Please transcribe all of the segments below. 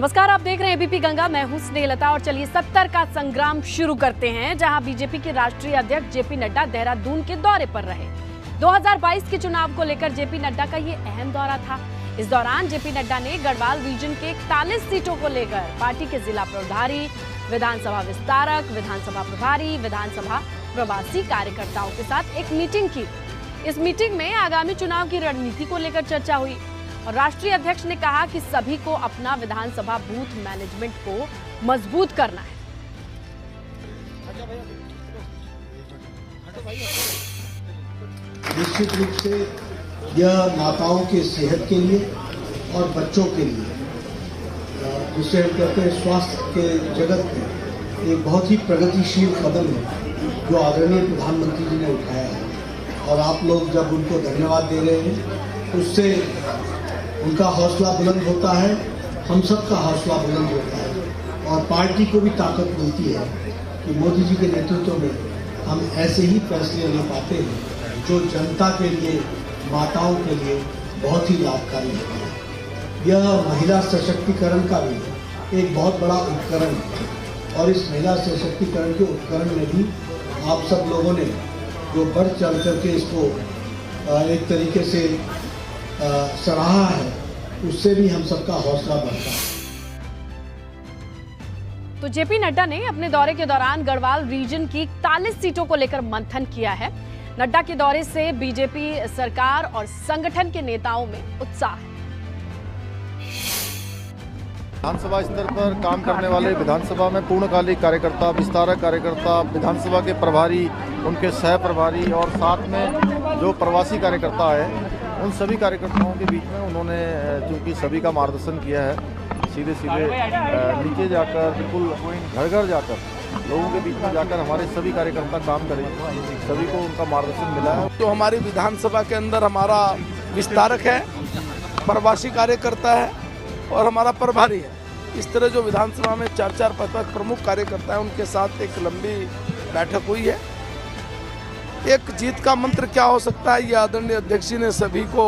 नमस्कार, आप देख रहे हैं एबीपी गंगा। मैं हूं स्नेहलता और चलिए 70 का संग्राम शुरू करते हैं, जहां बीजेपी के राष्ट्रीय अध्यक्ष जेपी नड्डा देहरादून के दौरे पर रहे। 2022 के चुनाव को लेकर जेपी नड्डा का ये अहम दौरा था। इस दौरान जेपी नड्डा ने गढ़वाल रीजन के 41 सीटों को लेकर पार्टी के जिला प्रभारी, विधानसभा विस्तारक, विधानसभा प्रभारी, विधानसभा प्रवासी कार्यकर्ताओं के साथ एक मीटिंग की। इस मीटिंग में आगामी चुनाव की रणनीति को लेकर चर्चा हुई और राष्ट्रीय अध्यक्ष ने कहा कि सभी को अपना विधानसभा बूथ मैनेजमेंट को मजबूत करना है। निश्चित रूप से यह माताओं के सेहत के लिए और बच्चों के लिए, जिसे हम कहते हैं स्वास्थ्य के जगत में, एक बहुत ही प्रगतिशील कदम है जो आदरणीय प्रधानमंत्री जी ने उठाया है। और आप लोग जब उनको धन्यवाद दे रहे हैं, उससे उनका हौसला बुलंद होता है, हम सब का हौसला बुलंद होता है और पार्टी को भी ताकत मिलती है कि मोदी जी के नेतृत्व में हम ऐसे ही फैसले ले पाते हैं जो जनता के लिए, माताओं के लिए बहुत ही लाभकारी होता है। यह महिला सशक्तिकरण का भी एक बहुत बड़ा उपकरण है और इस महिला सशक्तिकरण के उपकरण में भी आप सब लोगों ने जो बढ़ चढ़ करके इसको एक तरीके से सराहा है, उससे भी हम सबका हौसला बढ़ता है। तो जेपी नड्डा ने अपने दौरे के दौरान गढ़वाल रीजन की 41 सीटों को लेकर मंथन किया है। नड्डा के दौरे से बीजेपी सरकार और संगठन के नेताओं में उत्साह है। विधानसभा स्तर पर काम करने वाले विधानसभा में पूर्णकालिक कार्यकर्ता, विस्तारक कार्यकर्ता, विधानसभा के प्रभारी, उनके सह प्रभारी और साथ में जो प्रवासी कार्यकर्ता है, उन सभी कार्यकर्ताओं के बीच में उन्होंने चूँकि सभी का मार्गदर्शन किया है, सीधे नीचे जाकर, बिल्कुल घर घर जाकर, लोगों के बीच में जाकर हमारे सभी कार्यकर्ता काम करेंगे। सभी को उनका मार्गदर्शन मिला है। जो हमारी विधानसभा के अंदर हमारा विस्तारक है, प्रवासी कार्यकर्ता है और हमारा प्रभारी है। इस तरह जो विधानसभा में 4-4, 5-5 प्रमुख कार्यकर्ता हैं, उनके साथ एक लंबी बैठक हुई है। एक जीत का मंत्र क्या हो सकता है, ये आदरणीय अध्यक्ष जी ने सभी को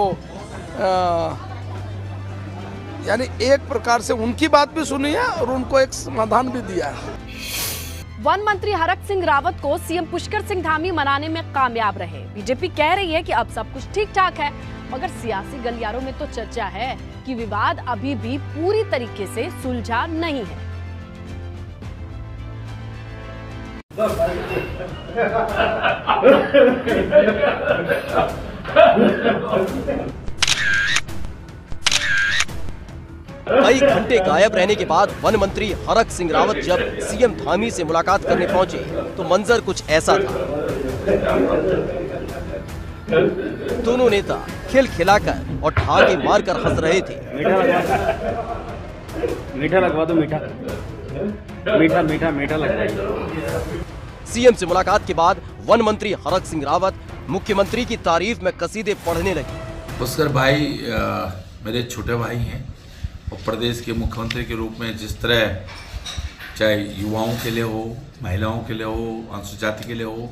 यानी एक प्रकार से उनकी बात भी सुनी है और उनको एक समाधान भी दिया है। वन मंत्री हरक सिंह रावत को सीएम पुष्कर सिंह धामी मनाने में कामयाब रहे। बीजेपी कह रही है कि अब सब कुछ ठीक ठाक है, मगर सियासी गलियारों में तो चर्चा है कि विवाद अभी भी पूरी तरीके से सुलझा नहीं है। कई घंटे गायब रहने के बाद वन मंत्री हरक सिंह रावत जब सीएम धामी से मुलाकात करने पहुंचे तो मंजर कुछ ऐसा था। दोनों नेता खिलखिलाकर और ठहाके मारकर हंस रहे थे। मीठा लगवा दो, मीठा लगवा दो। सीएम से मुलाकात के बाद वन मंत्री हरक सिंह रावत मुख्यमंत्री की तारीफ में कसीदे पढ़ने लगे। पुष्कर भाई मेरे छोटे भाई हैं और प्रदेश के मुख्यमंत्री के रूप में जिस तरह चाहे युवाओं के लिए हो, महिलाओं के लिए हो, अनुसूचित जाति के लिए हो,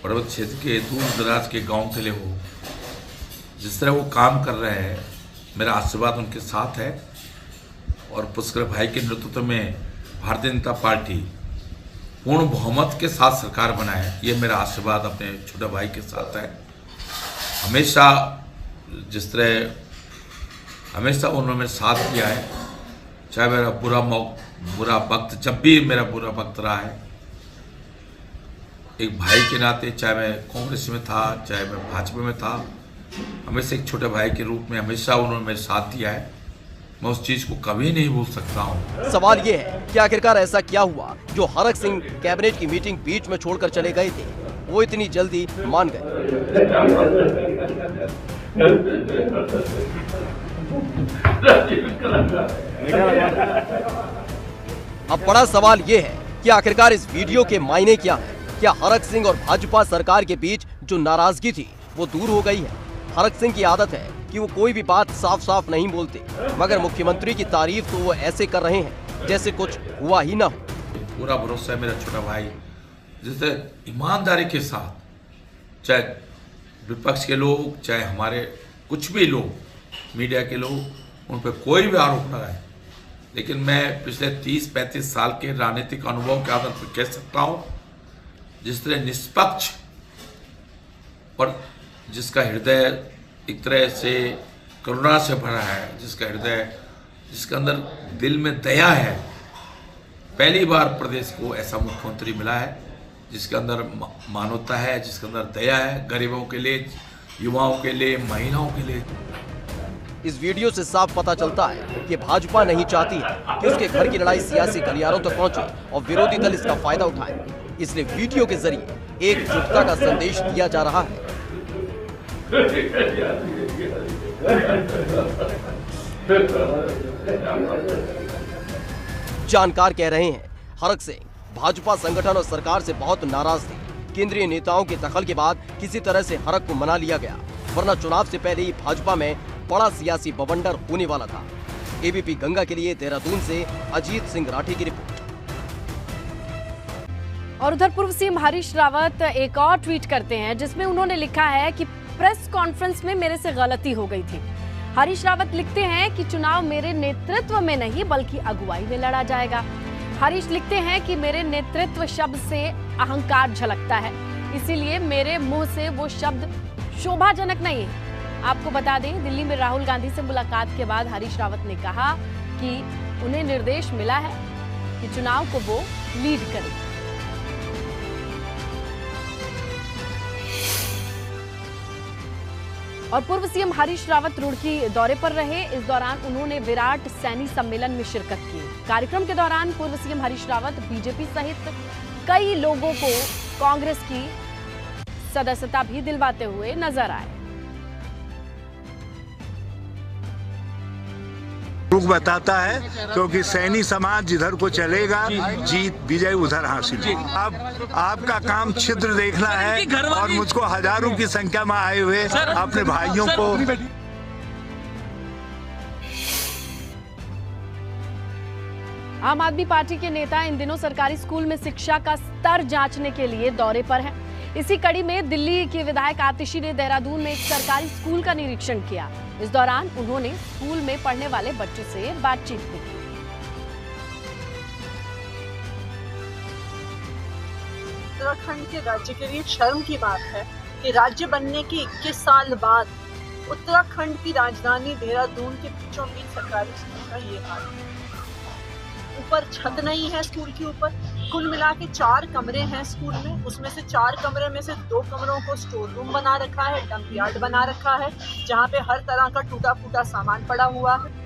पर्वत क्षेत्र के दूर दराज के गांव के लिए हो, जिस तरह वो काम कर रहे हैं, मेरा आशीर्वाद उनके साथ है। और पुष्कर भाई के नेतृत्व में भारतीय जनता पार्टी पूर्ण बहुमत के साथ सरकार बनाए, ये मेरा आशीर्वाद अपने छोटे भाई के साथ है। हमेशा जिस तरह हमेशा उन्होंने मेरे साथ किया है, चाहे मेरा बुरा वक्त, जब भी मेरा बुरा वक्त रहा है, एक भाई के नाते, चाहे मैं कांग्रेस में था, चाहे मैं भाजपा में था, हमेशा एक छोटे भाई के रूप में हमेशा उन्होंने मेरे साथ दिया है। मैं उस चीज को कभी नहीं भूल सकता हूँ। सवाल ये है कि आखिरकार ऐसा क्या हुआ जो हरक सिंह कैबिनेट की मीटिंग बीच में छोड़कर चले गए थे, वो इतनी जल्दी मान गए। अब बड़ा सवाल ये है कि आखिरकार इस वीडियो के मायने क्या है। क्या हरक सिंह और भाजपा सरकार के बीच जो नाराजगी थी वो दूर हो गई है? हरक सिंह की आदत है कि वो कोई भी बात साफ साफ नहीं बोलते, मगर मुख्यमंत्री की तारीफ तो वो ऐसे कर रहे हैं जैसे कुछ हुआ ही ना हो। पूरा भरोसा है मेरा छोटा भाई, जैसे ईमानदारी के साथ, चाहे विपक्ष के लोग, चाहे हमारे कुछ भी लोग, मीडिया के लोग, उन पर कोई भी आरोप लगाए, लेकिन मैं पिछले 30-35 साल के राजनीतिक अनुभव के आधार पर कह सकता हूँ, जिस तरह निष्पक्ष और जिसका हृदय एक तरह से करुणा से भरा है, जिसका हृदय, जिसके अंदर दिल में दया है, पहली बार प्रदेश को ऐसा मुख्यमंत्री मिला है जिसके अंदर मानवता है, जिसके अंदर दया है, गरीबों के लिए, युवाओं के लिए, महिलाओं के लिए। इस वीडियो से साफ पता चलता है कि भाजपा नहीं चाहती है कि उसके घर की लड़ाई सियासी गलियारों तक पहुंचे और विरोधी दल इसका फायदा उठाए। इसलिए वीडियो के जरिए एकजुटता का संदेश दिया जा रहा है। जानकार कह रहे हैं, हरक सिंह भाजपा संगठन और सरकार से बहुत नाराज थे। केंद्रीय नेताओं के दखल के बाद किसी तरह से हरक को मना लिया गया, वरना चुनाव से पहले ही भाजपा में बड़ा सियासी बवंडर होने वाला था। एबीपी गंगा के लिए देहरादून से अजीत सिंह राठी की रिपोर्ट। और उधर पूर्व सीएम हरीश रावत एक और ट्वीट करते हैं जिसमें उन्होंने लिखा है कि प्रेस कॉन्फ्रेंस में मेरे से गलती हो गई थी। हरीश रावत लिखते हैं कि चुनाव मेरे नेतृत्व में नहीं बल्कि अगुवाई में लड़ा जाएगा। हरीश लिखते हैं कि मेरे नेतृत्व शब्द से अहंकार झलकता है, इसीलिए मेरे मुंह से वो शब्द शोभाजनक नहीं है। आपको बता दें, दिल्ली में राहुल गांधी से मुलाकात के बाद हरीश रावत ने कहा कि उन्हें निर्देश मिला है कि चुनाव को वो लीड करें। और पूर्व सीएम हरीश रावत रुड़की दौरे पर रहे। इस दौरान उन्होंने विराट सैनी सम्मेलन में शिरकत की। कार्यक्रम के दौरान पूर्व सीएम हरीश रावत बीजेपी सहित कई लोगों को कांग्रेस की सदस्यता भी दिलवाते हुए नजर आए। रुख बताता है, क्योंकि सैनी समाज जिधर को चलेगा जीत विजय उधर हासिल। अब आपका काम छिद्र देखना है और मुझको हजारों की संख्या में आए हुए अपने भाइयों को। आम आदमी पार्टी के नेता इन दिनों सरकारी स्कूल में शिक्षा का स्तर जांचने के लिए दौरे पर हैं। इसी कड़ी में दिल्ली के विधायक आतिशी ने देहरादून में एक सरकारी स्कूल का निरीक्षण किया। इस दौरान उन्होंने स्कूल में पढ़ने वाले बच्चों से बातचीत भी की। उत्तराखंड के राज्य के लिए शर्म की बात है कि राज्य बनने के 21 साल बाद उत्तराखंड की राजधानी देहरादून के बीचों बीच सरकारी स्कूल का ये हाल है। ऊपर छत नहीं है स्कूल के ऊपर। कुल मिला के 4 कमरे हैं स्कूल में, उसमें से 4 कमरे में से 2 कमरों को स्टोर रूम बना रखा है, डंप यार्ड बना रखा है, जहाँ पे हर तरह का टूटा फूटा सामान पड़ा हुआ है।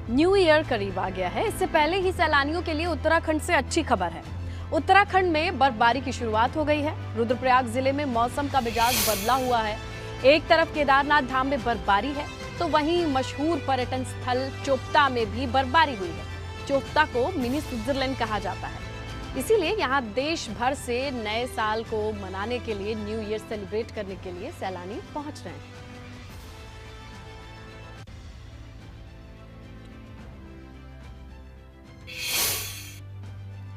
न्यू ईयर करीब आ गया है। इससे पहले ही सैलानियों के लिए उत्तराखंड से अच्छी खबर है। उत्तराखंड में बर्फबारी की शुरुआत हो गई है। रुद्रप्रयाग जिले में मौसम का मिजाज बदला हुआ है। एक तरफ केदारनाथ धाम में बर्फबारी है तो वहीं मशहूर पर्यटन स्थल चोपता में भी बर्फबारी हुई है। चोपता को मिनी स्विट्जरलैंड कहा जाता है, इसीलिए यहाँ देश भर से नए साल को मनाने के लिए, न्यू ईयर सेलिब्रेट करने के लिए सैलानी पहुंच रहे हैं।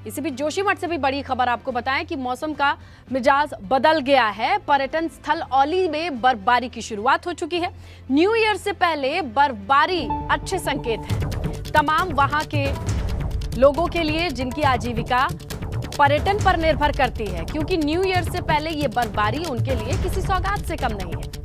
इसी बीच जोशीमठ से भी बड़ी खबर आपको बताएं कि मौसम का मिजाज बदल गया है। पर्यटन स्थल औली में बर्फबारी की शुरुआत हो चुकी है। न्यू ईयर से पहले बर्फबारी अच्छे संकेत है तमाम वहां के लोगों के लिए जिनकी आजीविका पर्यटन पर निर्भर करती है, क्योंकि न्यू ईयर से पहले ये बर्फबारी उनके लिए किसी सौगात से कम नहीं है।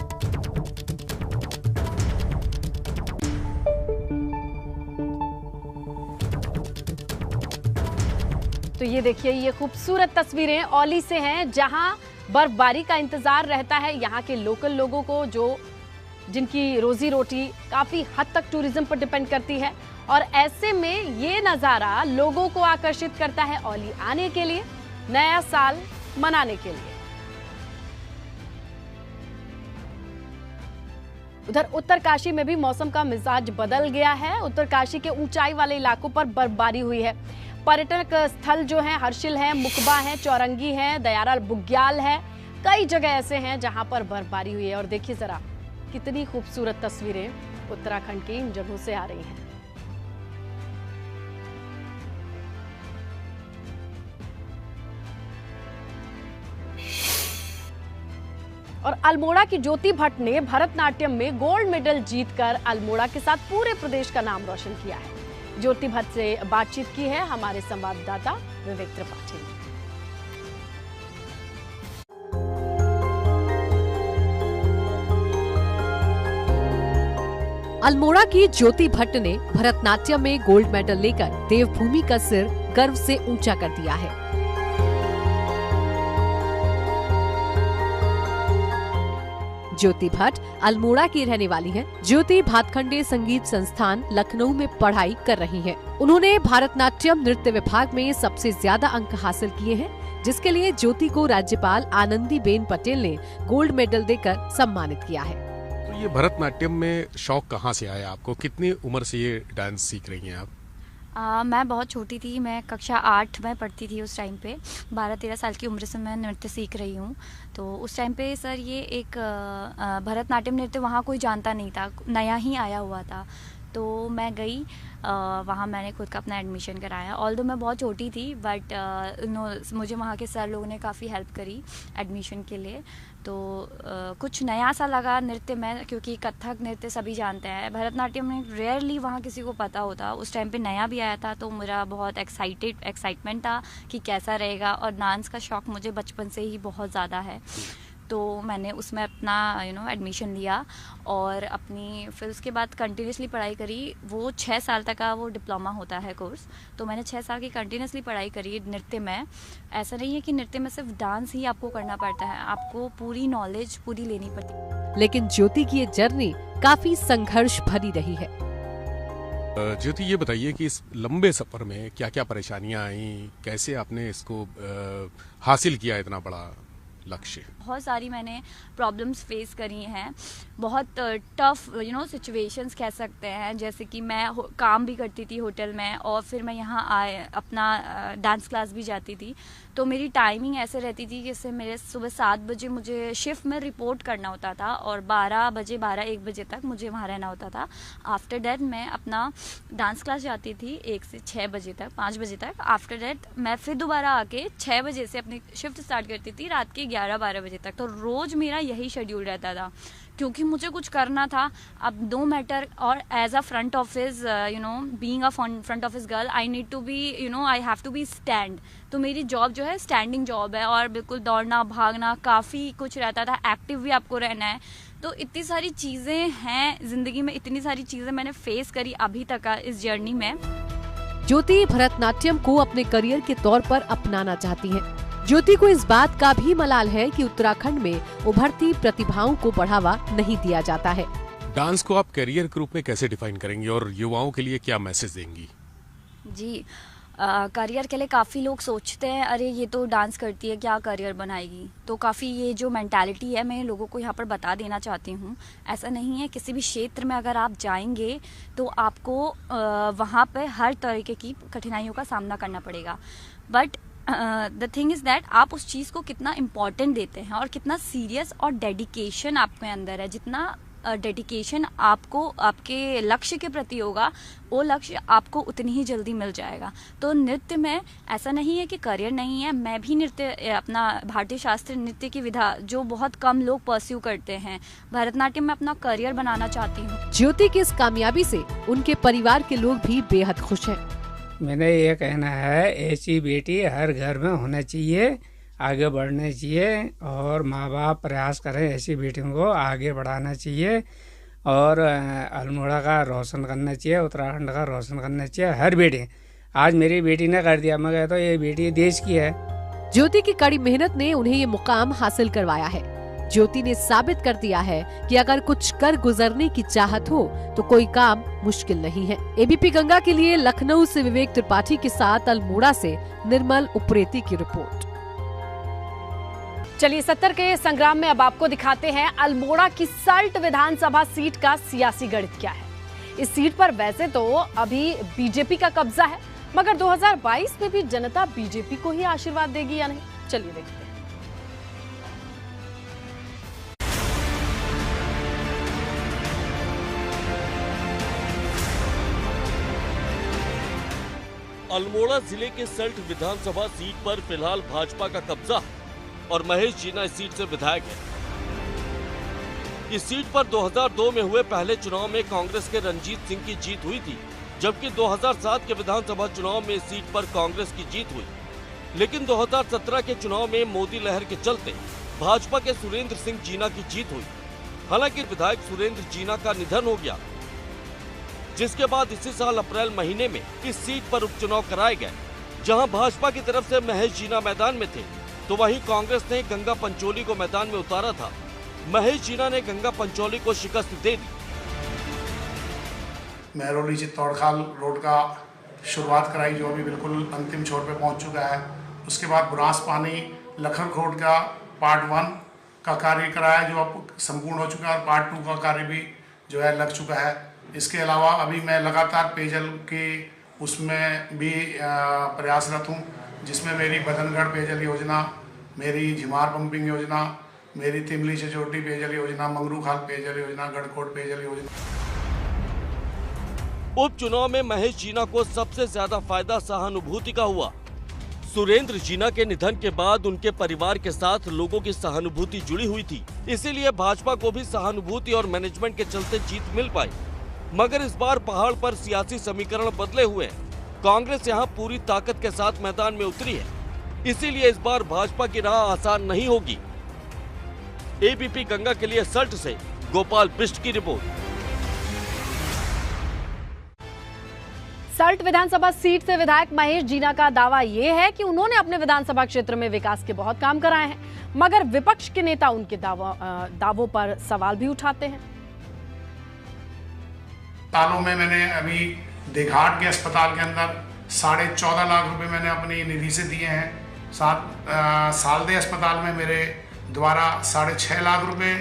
तो ये देखिए, ये खूबसूरत तस्वीरें औली से हैं, जहां बर्फबारी का इंतजार रहता है यहाँ के लोकल लोगों को, जिनकी रोजी रोटी काफी हद तक टूरिज्म पर डिपेंड करती है। और ऐसे में ये नजारा लोगों को आकर्षित करता है औली आने के लिए, नया साल मनाने के लिए। उधर उत्तरकाशी में भी मौसम का मिजाज बदल गया है। उत्तरकाशी के ऊंचाई वाले इलाकों पर बर्फबारी हुई है। पर्यटक स्थल जो है हर्षिल है, मुकबा है, चौरंगी है, दयारा बुग्याल है, कई जगह ऐसे हैं जहां पर बर्फबारी हुई है। और देखिए जरा कितनी खूबसूरत तस्वीरें उत्तराखंड के इन जगहों से आ रही हैं। और अल्मोड़ा की ज्योति भट्ट ने भरतनाट्यम में गोल्ड मेडल जीतकर अल्मोड़ा के साथ पूरे प्रदेश का नाम रोशन किया है। ज्योति भट्ट से बातचीत की है हमारे संवाददाता विवेक त्रिपाठी ने। अल्मोड़ा की ज्योति भट्ट ने भरतनाट्यम में गोल्ड मेडल लेकर देवभूमि का सिर गर्व से ऊंचा कर दिया है। ज्योति भट्ट अल्मोड़ा की रहने वाली हैं। ज्योति भातखंडे संगीत संस्थान लखनऊ में पढ़ाई कर रही हैं। उन्होंने भरतनाट्यम नृत्य विभाग में सबसे ज्यादा अंक हासिल किए हैं, जिसके लिए ज्योति को राज्यपाल आनंदीबेन पटेल ने गोल्ड मेडल देकर सम्मानित किया है। तो ये भरतनाट्यम में शौक कहाँ से आया आपको? कितनी उम्र से ये डांस सीख रही हैं आप? मैं बहुत छोटी थी, मैं कक्षा 8 में पढ़ती थी उस टाइम पे। 12-13 साल की उम्र से मैं नृत्य सीख रही हूँ। तो उस टाइम पे सर ये एक भरतनाट्यम नृत्य वहाँ कोई जानता नहीं था, नया ही आया हुआ था। तो मैं गई वहाँ, मैंने खुद का अपना एडमिशन कराया। ऑल्दो मैं बहुत छोटी थी, बट मुझे वहाँ के सर लोगों ने काफ़ी हेल्प करी एडमिशन के लिए। तो कुछ नया सा लगा नृत्य में, क्योंकि कथक नृत्य सभी जानते हैं, भरतनाट्यम में रेयरली वहाँ किसी को पता होता। उस टाइम पे नया भी आया था, तो मेरा बहुत एक्साइटमेंट था कि कैसा रहेगा। और डांस का शौक़ मुझे बचपन से ही बहुत ज़्यादा है, तो मैंने उसमें अपना एडमिशन लिया और अपनी फिर उसके बाद कंटिन्यूसली पढ़ाई करी। वो 6 साल तक का वो डिप्लोमा होता है कोर्स, तो मैंने 6 साल की कंटिन्यूसली पढ़ाई करी नृत्य में। ऐसा नहीं है कि नृत्य में सिर्फ डांस ही आपको करना पड़ता है, आपको पूरी नॉलेज पूरी लेनी पड़ती है। लेकिन ज्योति की ये जर्नी काफी संघर्ष भरी रही है। ज्योति, ये बताइए कि इस लंबे सफर में क्या क्या परेशानियां आई, कैसे आपने इसको हासिल किया इतना बड़ा लक्ष्य? बहुत सारी मैंने प्रॉब्लम्स फेस करी हैं, बहुत टफ सिचुएशंस कह सकते हैं। जैसे कि मैं काम भी करती थी होटल में, और फिर मैं यहाँ अपना डांस क्लास भी जाती थी। तो मेरी टाइमिंग ऐसे रहती थी, जैसे मेरे सुबह 7 बजे मुझे शिफ्ट में रिपोर्ट करना होता था और 12-1 बजे तक मुझे वहाँ रहना होता था। आफ्टर दैट मैं अपना डांस क्लास जाती थी 1 से 6 बजे तक, 5 बजे तक। आफ्टर दैट मैं फिर दोबारा आके 6 बजे से अपनी शिफ्ट स्टार्ट करती थी रात के 11-12 बजे तक। तो रोज़ मेरा यही शेड्यूल रहता था, क्योंकि मुझे कुछ करना था। अब नो मैटर, और as a front office being a front office girl, I need to be I have to be stand. तो मेरी जॉब जो है स्टैंडिंग जॉब है, और बिल्कुल दौड़ना भागना काफ़ी कुछ रहता था, एक्टिव भी आपको रहना है। तो इतनी सारी चीज़ें हैं ज़िंदगी में, इतनी सारी चीज़ें मैंने फेस करी अभी तक इस जर्नी में। ज्योति भरतनाट्यम को अपने करियर के तौर पर अपनाना चाहती हैं। ज्योति को इस बात का भी मलाल है कि उत्तराखंड में उभरती प्रतिभाओं को बढ़ावा नहीं दिया जाता है। डांस को आप करियर के रूप में कैसे डिफाइन करेंगी और युवाओं के लिए क्या मैसेज देंगी? जी, करियर के लिए काफ़ी लोग सोचते हैं, अरे ये तो डांस करती है, क्या करियर बनाएगी। तो काफ़ी ये जो मेंटालिटी है, मैं लोगों को यहाँ पर बता देना चाहती हूँ, ऐसा नहीं है। किसी भी क्षेत्र में अगर आप जाएंगे तो आपको वहाँ पे हर तरीके की कठिनाइयों का सामना करना पड़ेगा, but the thing is that आप उस चीज़ को कितना इम्पोर्टेंट देते हैं और कितना सीरियस और डेडिकेशन आपके अंदर है। जितना डेडिकेशन आपको आपके लक्ष्य के प्रति होगा, वो लक्ष्य आपको उतनी ही जल्दी मिल जाएगा। तो नृत्य में ऐसा नहीं है कि करियर नहीं है। मैं भी नृत्य, अपना भारतीय शास्त्रीय नृत्य की विधा जो बहुत कम लोग परस्यू करते हैं, भरतनाट्यम में अपना करियर बनाना चाहती हूँ। ज्योति की इस कामयाबी से उनके परिवार के लोग भी बेहद खुश हैं। मेरा ये कहना है, ऐसी बेटी हर घर में होना चाहिए, आगे बढ़ना चाहिए, और माँ बाप प्रयास करें ऐसी बेटियों को आगे बढ़ाना चाहिए, और अल्मोड़ा का रोशन करना चाहिए, उत्तराखंड का रोशन करना चाहिए। हर बेटी, आज मेरी बेटी ने कर दिया, मैं कहता हूँ ये बेटी देश की है। ज्योति की कड़ी मेहनत ने उन्हें ये मुकाम हासिल करवाया है। ज्योति ने साबित कर दिया है कि अगर कुछ कर गुजरने की चाहत हो तो कोई काम मुश्किल नहीं है। एबीपी गंगा के लिए लखनऊ से विवेक त्रिपाठी के साथ अल्मोड़ा से निर्मल उप्रेती की रिपोर्ट। चलिए 70 के संग्राम में अब आपको दिखाते हैं अल्मोड़ा की सल्ट विधानसभा सीट का सियासी गणित क्या है। इस सीट पर वैसे तो अभी बीजेपी का कब्जा है, मगर 2022 में भी जनता बीजेपी को ही आशीर्वाद देगी या नहीं, चलिए देखते हैं। अल्मोड़ा जिले के सल्ट विधानसभा सीट पर फिलहाल भाजपा का कब्जा है और महेश जीना इस सीट से विधायक है। इस सीट पर 2002 में हुए पहले चुनाव में कांग्रेस के रंजीत सिंह की जीत हुई थी, जबकि 2007 के विधानसभा चुनाव में इस सीट पर कांग्रेस की जीत हुई। लेकिन 2017 के चुनाव में मोदी लहर के चलते भाजपा के सुरेंद्र सिंह जीना की जीत हुई। हालांकि विधायक सुरेंद्र जीना का निधन हो गया, जिसके बाद इसी साल अप्रैल महीने में इस सीट पर उपचुनाव कराए गए, जहां भाजपा की तरफ से महेश जीना मैदान में थे, तो वहीं कांग्रेस ने गंगा पंचोली को मैदान में उतारा था। महेश जीना ने गंगा पंचोली को शिकस्त दे दी। मेहरौली चित्तौड़खाल रोड का शुरुआत कराई, जो अभी बिल्कुल अंतिम छोर पे पहुंच चुका है। उसके बाद बुरांस पानी लखनखोट का पार्ट 1 का कार्य कराया, जो अब संपूर्ण हो चुका है, और पार्ट 2 का कार्य भी जो है लग चुका है। इसके अलावा अभी मैं लगातार पेयजल के उसमें भी प्रयासरत हूँ, जिसमें मेरी बदनगढ़ पेयजल योजना, मेरी झिमार पंपिंग योजना, मेरी तिमली चचोटी पेयजल योजना, मंगरूखाल पेयजल योजना, गढ़कोट पेयजल योजना। उपचुनाव में महेश जीना को सबसे ज्यादा फायदा सहानुभूति का हुआ। सुरेंद्र जीना के निधन के बाद उनके परिवार के साथ लोगों की सहानुभूति जुड़ी हुई थी, इसीलिए भाजपा को भी सहानुभूति और मैनेजमेंट के चलते जीत मिल पाई। मगर इस बार पहाड़ पर सियासी समीकरण बदले हुए हैं। कांग्रेस यहां पूरी ताकत के साथ मैदान में उतरी है, इसीलिए इस बार भाजपा की राह आसान नहीं होगी। एबीपी गंगा के लिए सल्ट से गोपाल बिष्ट की रिपोर्ट। सल्ट विधानसभा सीट से विधायक महेश जीना का दावा ये है कि उन्होंने अपने विधानसभा क्षेत्र में विकास के बहुत काम कराए हैं, मगर विपक्ष के नेता उनके दावों पर सवाल भी उठाते हैं। सालों में मैंने अभी देघाट के अस्पताल के अंदर 14.5 लाख रुपए मैंने अपनी निधि से दिए हैं। सालदे अस्पताल में मेरे द्वारा 6.5 लाख रुपए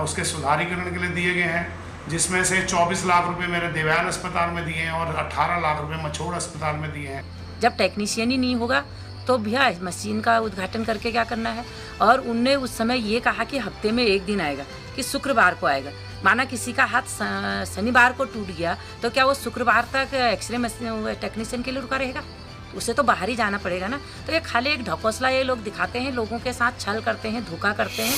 उसके सुधारीकरण के लिए दिए गए हैं, जिसमें से 24 लाख रुपए मेरे देवयान अस्पताल में दिए हैं और 18 लाख रुपए मछोड़ अस्पताल में दिए हैं। जब टेक्नीशियन ही नहीं होगा तो भैया मशीन का उद्घाटन करके क्या करना है। और उनने उस समय ये कहा कि हफ्ते में एक दिन आएगा, कि शुक्रवार को आएगा। माना किसी का हाथ शनिवार को टूट गया तो क्या वो शुक्रवार तक एक्सरे मशीन टेक्नीशियन के लिए रुका रहेगा? उसे तो बाहर ही जाना पड़ेगा ना। तो ये खाली एक ढकोसला ये लोग दिखाते हैं, लोगों के साथ छल करते हैं, धोखा करते हैं।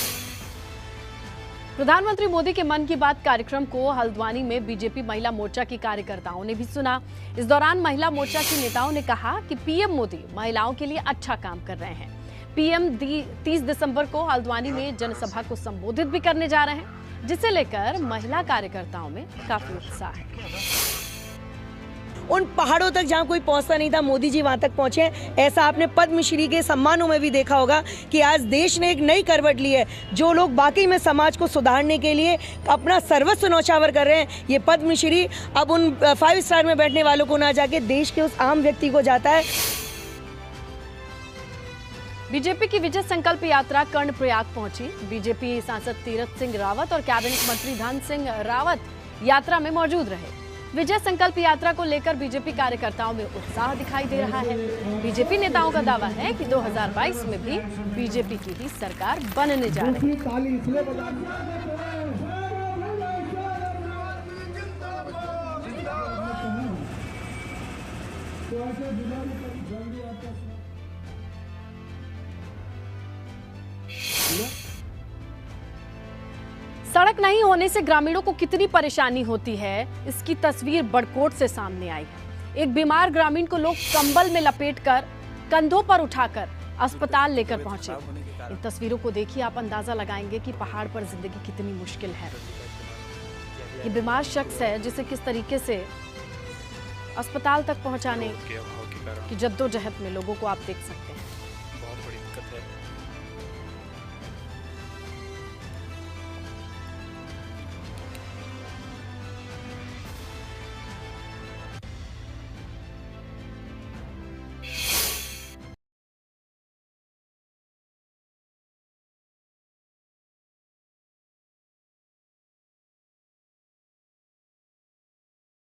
प्रधानमंत्री मोदी के मन की बात कार्यक्रम को हल्द्वानी में बीजेपी महिला मोर्चा की कार्यकर्ताओं ने भी सुना। इस दौरान महिला मोर्चा के नेताओं ने कहा कि पीएम मोदी महिलाओं के लिए अच्छा काम कर रहे हैं। पीएम 30 दिसंबर को हल्द्वानी में जनसभा को संबोधित भी करने जा रहे हैं, जिसे लेकर महिला कार्यकर्ताओं में काफी उत्साह है। उन पहाड़ों तक जहाँ कोई पहुँचता नहीं था, मोदी जी वहाँ तक पहुँचे। ऐसा आपने पद्मश्री के सम्मानों में भी देखा होगा कि आज देश ने एक नई करवट ली है। जो लोग वाकई में समाज को सुधारने के लिए अपना सर्वस्व न्यौछावर कर रहे हैं, ये पद्मश्री अब उन 5 स्टार में बैठने वालों को ना जाके देश के उस आम व्यक्ति को जाता है। बीजेपी की विजय संकल्प यात्रा कर्णप्रयाग पहुंची। बीजेपी सांसद तीरथ सिंह रावत और कैबिनेट मंत्री धन सिंह रावत यात्रा में मौजूद रहे। विजय संकल्प यात्रा को लेकर बीजेपी कार्यकर्ताओं में उत्साह दिखाई दे रहा है। बीजेपी नेताओं का दावा है कि 2022 में भी बीजेपी की ही सरकार बनने जा रही है। सड़क नहीं होने से ग्रामीणों को कितनी परेशानी होती है, इसकी तस्वीर बड़कोट से सामने आई है। एक बीमार ग्रामीण को लोग कंबल में लपेटकर कंधों पर उठाकर अस्पताल लेकर पहुंचे। इन तस्वीरों को देखिए, आप अंदाजा लगाएंगे कि पहाड़ पर जिंदगी कितनी मुश्किल है। ये बीमार शख्स है जिसे किस तरीके से अस्पताल तक पहुंचाने की जद्दोजहद में लोगों को आप देख सकते हैं। बहुत बड़ी दिक्कत है।